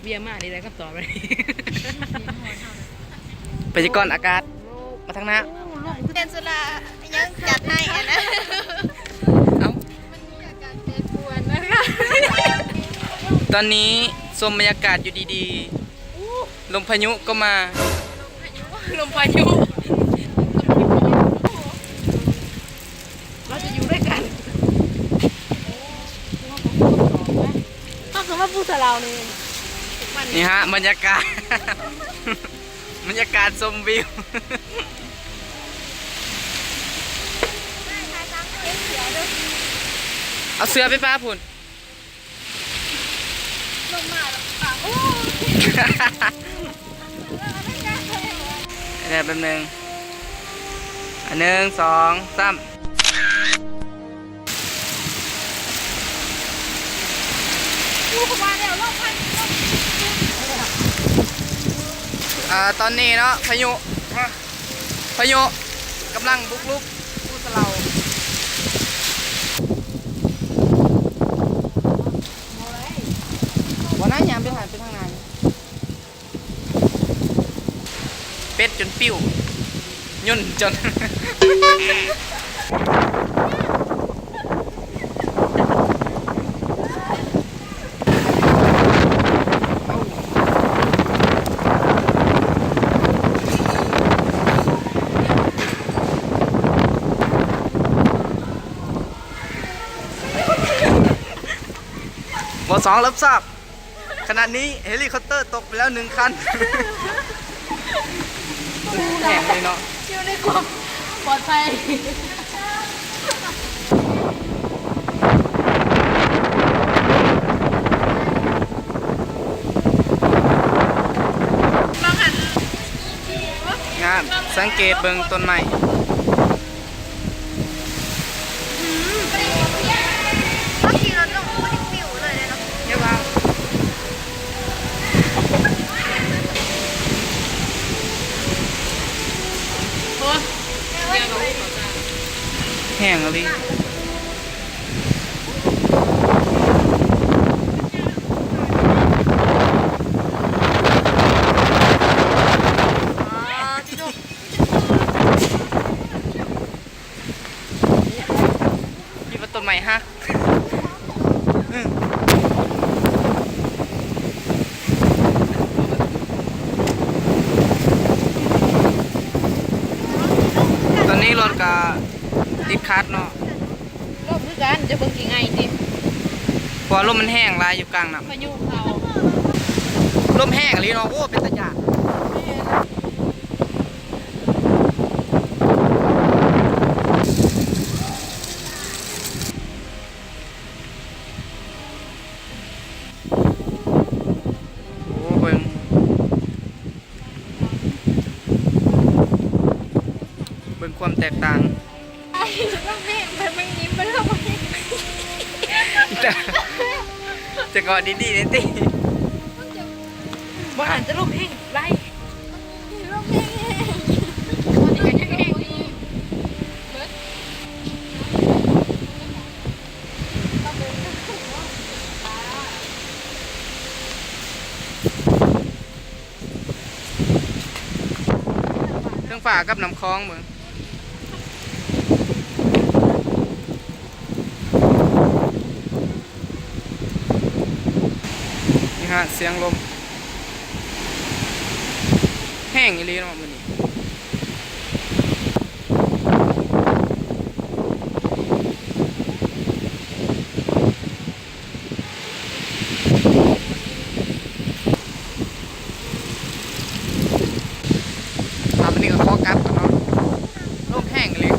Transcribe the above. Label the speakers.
Speaker 1: เบียร์มากนี่ได้คำตอบเลย
Speaker 2: พยากรณ์อากาศมาทางหน้า
Speaker 3: เจนสุรายังจัดให้อะนะ
Speaker 2: เอ้า
Speaker 3: มันมีอาการเจ็บปวดนะคะ
Speaker 2: ตอนนี้ชมบรรยากาศอยู่ดีๆลมพายุก็มา
Speaker 1: ลมพายุเราจะอยู่ด้วยกันก็คือว่าพูดกับเราเนี่ย
Speaker 2: นี่ฮะบรรยากาศ บรรยากาศชมวิว เอาเสือไปป้าพุ่น
Speaker 3: ลงมาแล้วป่าโอ้
Speaker 2: เดี๋ยวแป๊บนึงอันหนึ่งสองสาม
Speaker 3: ดูเข้ามาแล้วรอบพัน
Speaker 2: ตอนนี้เนาะพายุกำลังบุกรุกพูดสเราวันนั้นยามไปผ่านไปทางไหนเป็ดจนปิ้วย่นจน บอสองรับทราบขณะนี้เฮลิคอปเตอร์ตกไปแล้ว1 คัน แหงเลยเนาะ
Speaker 3: อยู่ในความปลอดภัยบางหัน
Speaker 2: งานสังเกตเบิ่งต้นไม้
Speaker 3: เมื่อกี้เราลงไม่ได้ปิวเลยเนาะ
Speaker 2: เยอะมากแห้งอะไรคิดว่าต้นไม้ฮักตอนนี้รถก็ติดคัดเนาะ
Speaker 1: รอบด้วยกันจะเบิ่งกี่ไงดิ
Speaker 2: เพราะลมมันแห้งลายอยู่กลางน้
Speaker 1: พายุเขา
Speaker 2: ำลมแห้งอะไรเนาะโอ้เป็นตะยานโอ้เบิ่งความแตกต่าง
Speaker 3: ไอ้ลูกแม่มันไม่ยิ้มมันทำไม
Speaker 2: จะกอดดีๆนิดติ
Speaker 1: บ่หันจะลูกแห้งไร
Speaker 3: ลูกแม่
Speaker 1: นี่ก็ยังแห้งอีก
Speaker 2: เครื่องฝากับน้ำคลองมึงนี่ฮะเสียงลมแห้งอีหลีเนาะมื้อนี้วันนี้ก็ขอกลับกันเนาะลมแห้งอีหลี